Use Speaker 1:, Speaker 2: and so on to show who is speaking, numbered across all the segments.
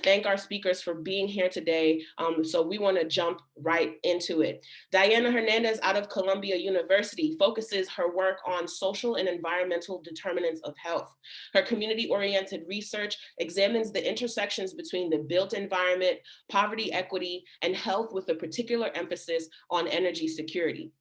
Speaker 1: thank our speakers for being here today. So we want to jump right into it. Diana Hernandez out of Columbia University focuses her work on social and environmental determinants of health. Her community-oriented research examines the intersections between the built environment, poverty, equity, and health with a particular emphasis on energy security.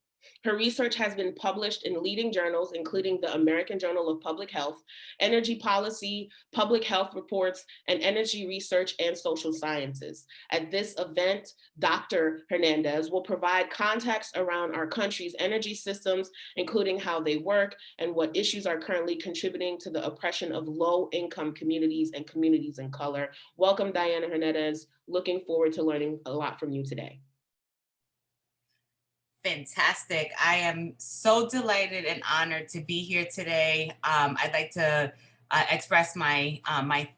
Speaker 1: Her research has been published in leading journals, including the American Journal of Public Health, Energy Policy, Public Health Reports, and Energy Research and Social Sciences. At this event, Dr. Hernandez will provide context around our country's energy systems, including how they work and what issues are currently contributing to the oppression of low-income communities and communities in color. Welcome, Diana Hernandez. Looking forward to learning a lot from you today.
Speaker 2: Fantastic. I am so delighted and honored to be here today. I'd like to express my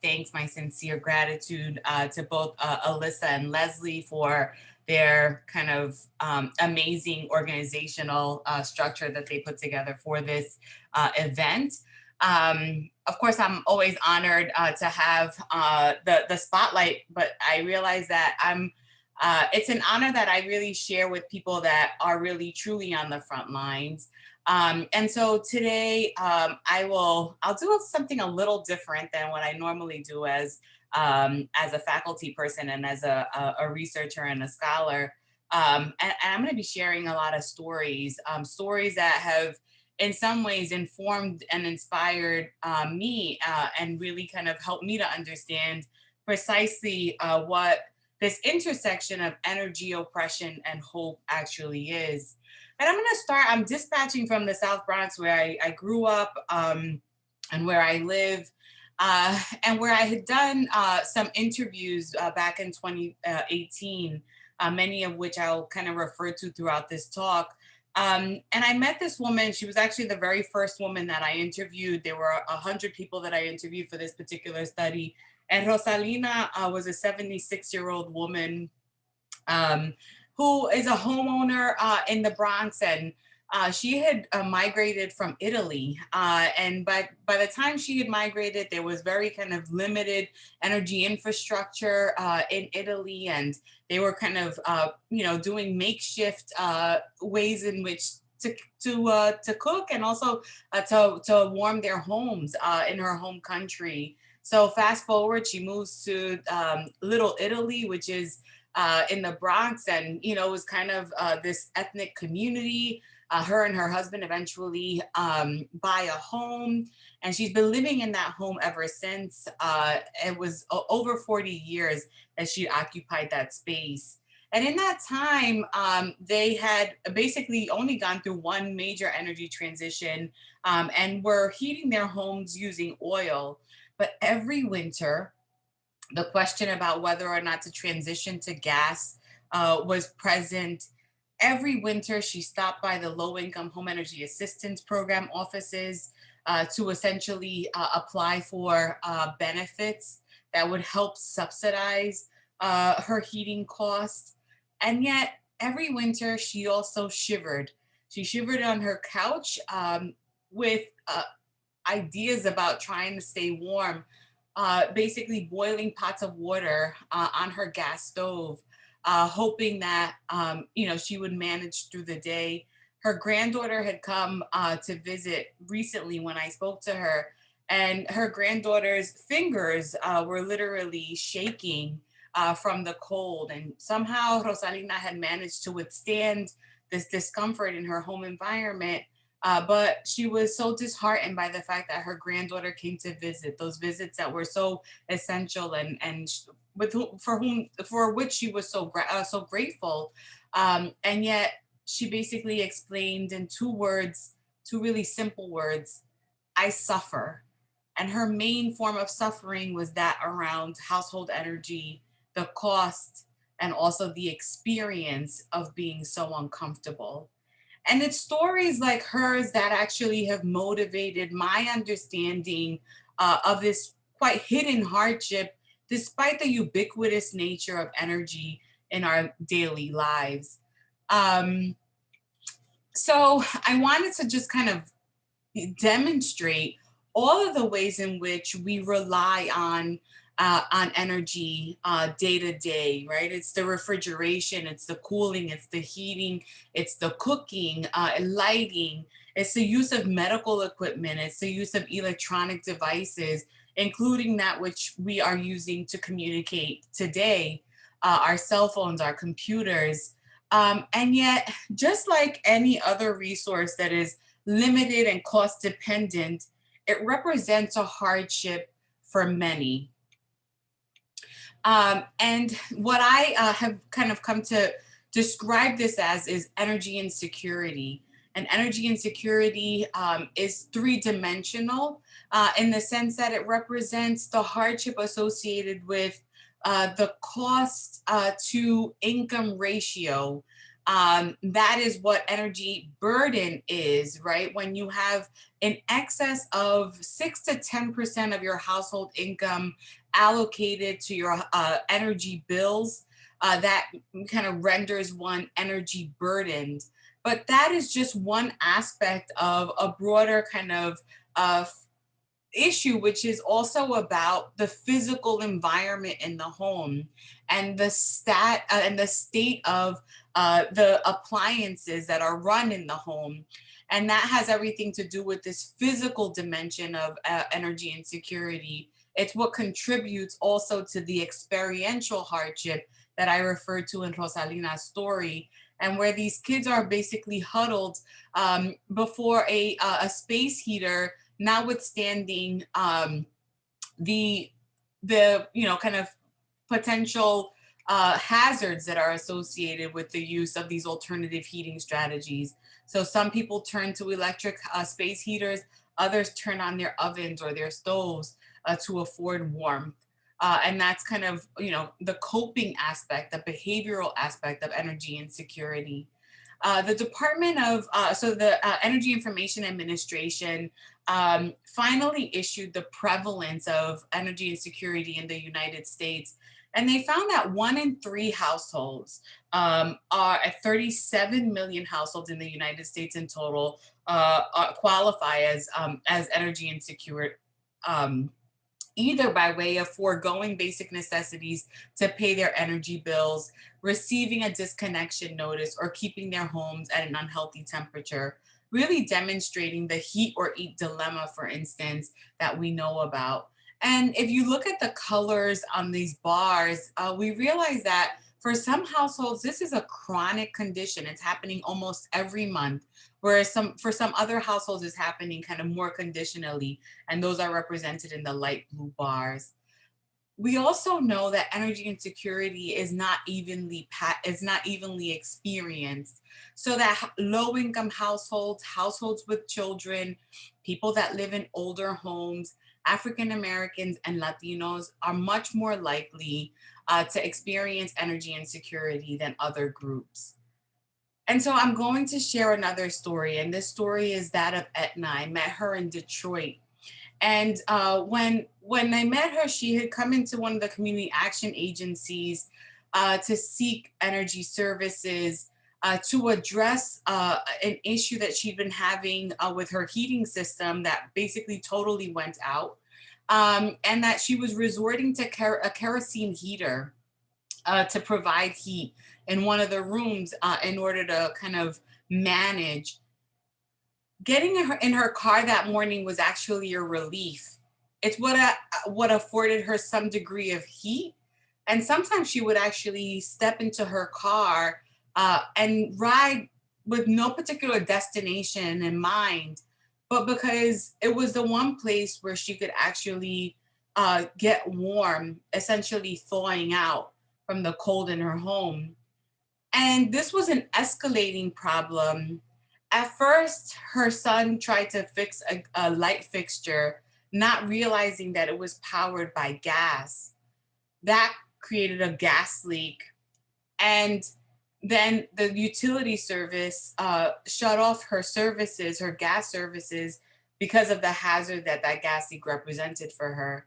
Speaker 2: thanks, my sincere gratitude to both Alyssa and Leslie for their kind of amazing organizational structure that they put together for this event. Of course, I'm always honored to have the spotlight, but I realize that it's an honor that I really share with people that are really truly on the front lines. And so today I'll do something a little different than what I normally do as a faculty person and as a researcher and a scholar. And I'm going to be sharing a lot of stories, stories that have in some ways informed and inspired me and really kind of helped me to understand precisely what this intersection of energy, oppression, and hope actually is. And I'm dispatching from the South Bronx where I grew up and where I live, and where I had done some interviews back in 2018, many of which I'll kind of refer to throughout this talk. And I met this woman. She was actually the very first woman that I interviewed. There were 100 people that I interviewed for this particular study. And Rosalina was a 76-year-old woman who is a homeowner in the Bronx, and she had migrated from Italy. And by the time she had migrated, there was very kind of limited energy infrastructure in Italy, and they were kind of doing makeshift ways in which to cook and also to warm their homes in her home country. So fast forward, she moves to Little Italy, which is in the Bronx, and it was kind of this ethnic community. Her and her husband eventually buy a home, and she's been living in that home ever since. It was over 40 years that she occupied that space. And in that time, they had basically only gone through one major energy transition and were heating their homes using oil. But every winter, the question about whether or not to transition to gas was present. Every winter, she stopped by the Low-Income Home Energy Assistance Program offices to essentially apply for benefits that would help subsidize her heating costs. And yet, every winter, she also shivered. She shivered on her couch with ideas about trying to stay warm, basically boiling pots of water on her gas stove, hoping that she would manage through the day. Her granddaughter had come to visit recently when I spoke to her, and her granddaughter's fingers were literally shaking from the cold. And somehow Rosalina had managed to withstand this discomfort in her home environment. But she was so disheartened by the fact that her granddaughter came to visit, those visits that were so essential and for which she was so grateful. And yet she basically explained in two words, two really simple words, I suffer. And her main form of suffering was that around household energy, the cost, and also the experience of being so uncomfortable. And it's stories like hers that actually have motivated my understanding of this quite hidden hardship, despite the ubiquitous nature of energy in our daily lives. So I wanted to just kind of demonstrate all of the ways in which we rely on on energy day to day, right? It's the refrigeration, it's the cooling, it's the heating, it's the cooking, lighting, it's the use of medical equipment, it's the use of electronic devices, including that which we are using to communicate today, our cell phones, our computers. And yet, just like any other resource that is limited and cost dependent, it represents a hardship for many. And what I have kind of come to describe this as is energy insecurity. And energy insecurity is three-dimensional in the sense that it represents the hardship associated with the cost to income ratio. That is what energy burden is, right? When you have in excess of 6 to 10% of your household income allocated to your energy bills, that kind of renders one energy burdened. But that is just one aspect of a broader kind of uh, issue, which is also about the physical environment in the home and the state of the appliances that are run in the home. And that has everything to do with this physical dimension of energy insecurity. It's what contributes also to the experiential hardship that I referred to in Rosalina's story, and where these kids are basically huddled before a space heater, notwithstanding the kind of potential hazards that are associated with the use of these alternative heating strategies. So some people turn to electric space heaters, others turn on their ovens or their stoves to afford warmth. And that's kind of, the coping aspect, the behavioral aspect of energy insecurity. The Department of, so the Energy Information Administration finally issued the prevalence of energy insecurity in the United States. And they found that 1 in 3 households are at 37 million households in the United States in total qualify as energy insecure, either by way of foregoing basic necessities to pay their energy bills, receiving a disconnection notice, or keeping their homes at an unhealthy temperature, really demonstrating the heat or eat dilemma, for instance, that we know about. And if you look at the colors on these bars, we realize that for some households, this is a chronic condition. It's happening almost every month, whereas for some other households, it's happening kind of more conditionally, and those are represented in the light blue bars. We also know that energy insecurity is not evenly experienced. So that low income households, households with children, people that live in older homes, African Americans and Latinos are much more likely to experience energy insecurity than other groups. And so I'm going to share another story, and this story is that of Etna. I met her in Detroit. And when I met her, she had come into one of the community action agencies to seek energy services to address an issue that she'd been having with her heating system that basically totally went out, and that she was resorting to a kerosene heater to provide heat in one of the rooms in order to kind of manage. Getting her in her car that morning was actually a relief. It's what afforded her some degree of heat. And sometimes she would actually step into her car and ride with no particular destination in mind, but because it was the one place where she could actually get warm, essentially thawing out from the cold in her home. And this was an escalating problem. At first, her son tried to fix a light fixture, not realizing that it was powered by gas. That created a gas leak. And then the utility service shut off her services, her gas services, because of the hazard that that gas leak represented for her.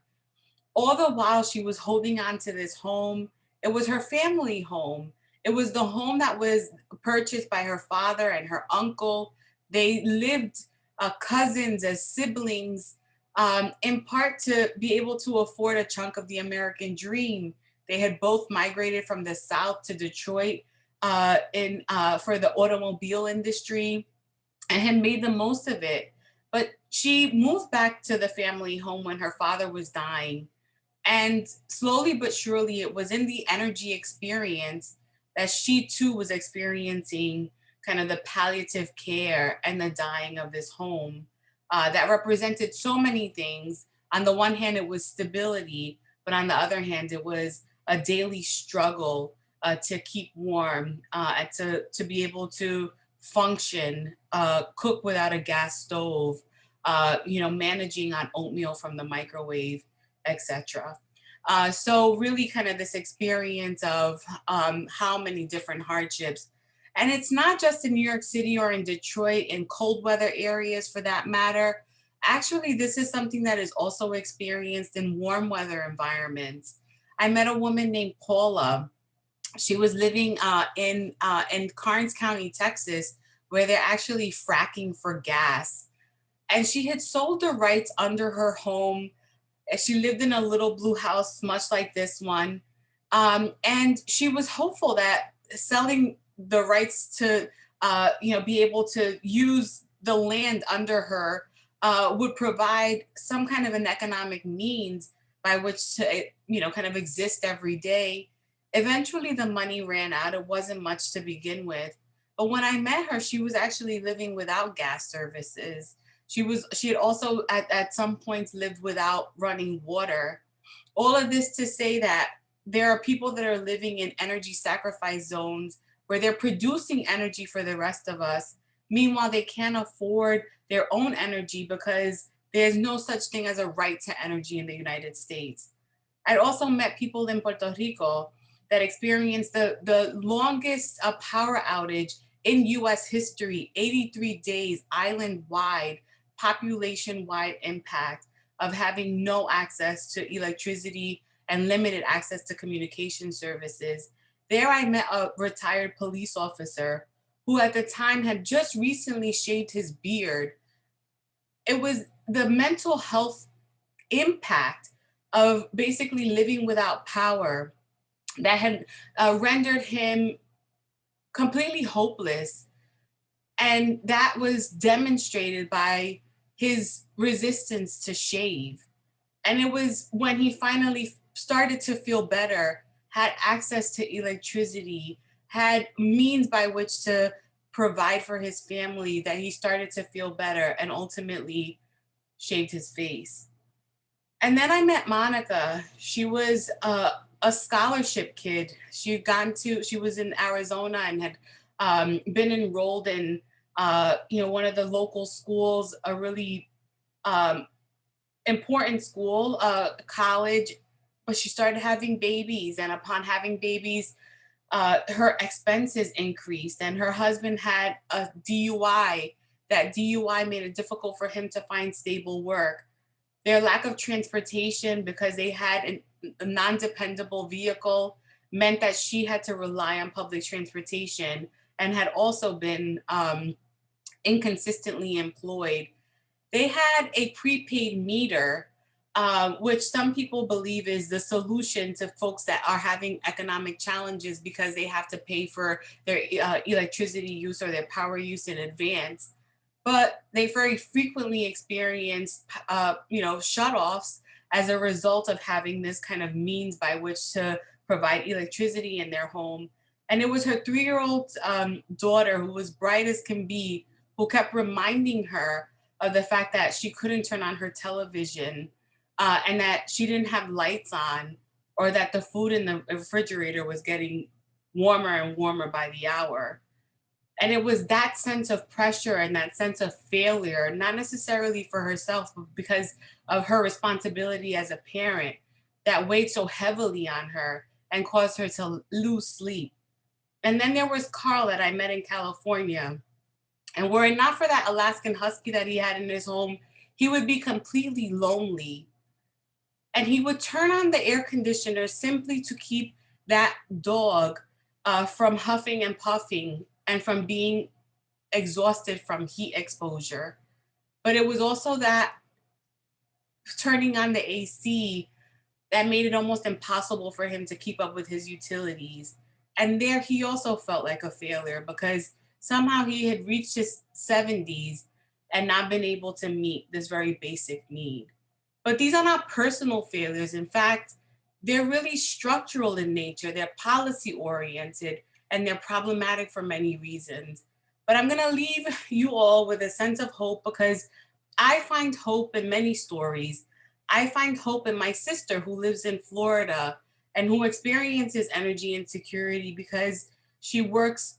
Speaker 2: All the while she was holding on to this home. It was her family home. It was the home that was purchased by her father and her uncle. They lived cousins as siblings. in part to be able to afford a chunk of the American dream. They had both migrated from the South to Detroit for the automobile industry and had made the most of it. But she moved back to the family home when her father was dying. And slowly but surely, it was in the energy experience that she too was experiencing kind of the palliative care and the dying of this home that represented so many things. On the one hand, it was stability, but on the other hand, it was a daily struggle to keep warm, and to be able to function, cook without a gas stove, managing on oatmeal from the microwave, etc. So really kind of this experience of how many different hardships. And it's not just in New York City or in Detroit, in cold weather areas for that matter. Actually, this is something that is also experienced in warm weather environments. I met a woman named Paula. She was living in Karnes County, Texas, where they're actually fracking for gas. And she had sold the rights under her home. She lived in a little blue house, much like this one. And she was hopeful that selling the rights to, be able to use the land under her would provide some kind of an economic means by which to, kind of exist every day. Eventually, the money ran out. It wasn't much to begin with. But when I met her, she was actually living without gas services. She had also at some points lived without running water. All of this to say that there are people that are living in energy sacrifice zones where they're producing energy for the rest of us. Meanwhile, they can't afford their own energy because there's no such thing as a right to energy in the United States. I'd also met people in Puerto Rico that experienced the longest power outage in US history, 83 days island wide, population wide impact of having no access to electricity and limited access to communication services. There, I met a retired police officer who, at the time, had just recently shaved his beard. It was the mental health impact of basically living without power that had rendered him completely hopeless. And that was demonstrated by his resistance to shave. And it was when he finally started to feel better, had access to electricity, had means by which to provide for his family, that he started to feel better and ultimately shaved his face. And then I met Monica. She was a scholarship kid. She was in Arizona and had been enrolled in, one of the local schools, a really important school, college, but she started having babies. And upon having babies, her expenses increased, and her husband had a DUI. That DUI made it difficult for him to find stable work. Their lack of transportation, because they had a non-dependable vehicle, meant that she had to rely on public transportation and had also been inconsistently employed. They had a prepaid meter, which some people believe is the solution to folks that are having economic challenges because they have to pay for their electricity use or their power use in advance. But they very frequently experience, shutoffs as a result of having this kind of means by which to provide electricity in their home. And it was her 3-year-old daughter, who was bright as can be, who kept reminding her of the fact that she couldn't turn on her television, and that she didn't have lights on, or that the food in the refrigerator was getting warmer and warmer by the hour. And it was that sense of pressure and that sense of failure, not necessarily for herself, but because of her responsibility as a parent, that weighed so heavily on her and caused her to lose sleep. And then there was Carl that I met in California. And were it not for that Alaskan husky that he had in his home, he would be completely lonely. And he would turn on the air conditioner simply to keep that dog from huffing and puffing and from being exhausted from heat exposure. But it was also that turning on the AC that made it almost impossible for him to keep up with his utilities. And there he also felt like a failure because somehow he had reached his 70s and not been able to meet this very basic need. But these are not personal failures. In fact, they're really structural in nature, they're policy oriented, and they're problematic for many reasons. But I'm going to leave you all with a sense of hope because I find hope in many stories. I find hope in my sister who lives in Florida and who experiences energy insecurity because she works,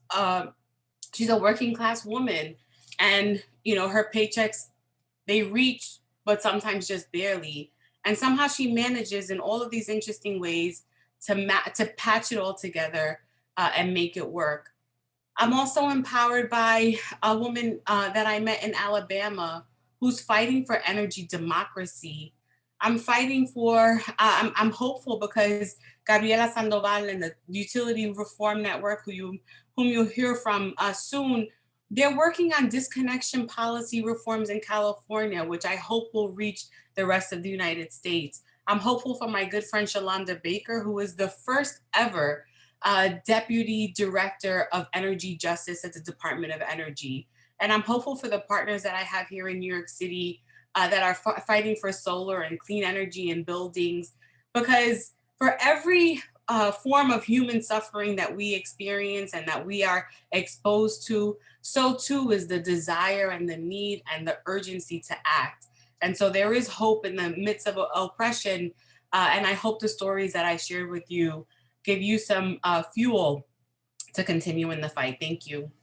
Speaker 2: she's a working class woman. And, her paychecks, they reach, but sometimes just barely. And somehow she manages in all of these interesting ways to patch it all together and make it work. I'm also empowered by a woman that I met in Alabama who's fighting for energy democracy. I'm fighting for, I'm hopeful because Gabriela Sandoval and the Utility Reform Network, whom you'll hear from soon, they're working on disconnection policy reforms in California, which I hope will reach the rest of the United States. I'm hopeful for my good friend Shalonda Baker, who is the first ever Deputy Director of Energy Justice at the Department of Energy. And I'm hopeful for the partners that I have here in New York City that are fighting for solar and clean energy in buildings. Because for every form of human suffering that we experience and that we are exposed to, so too is the desire and the need and the urgency to act. And so there is hope in the midst of oppression. And I hope the stories that I shared with you give you some fuel to continue in the fight. Thank you.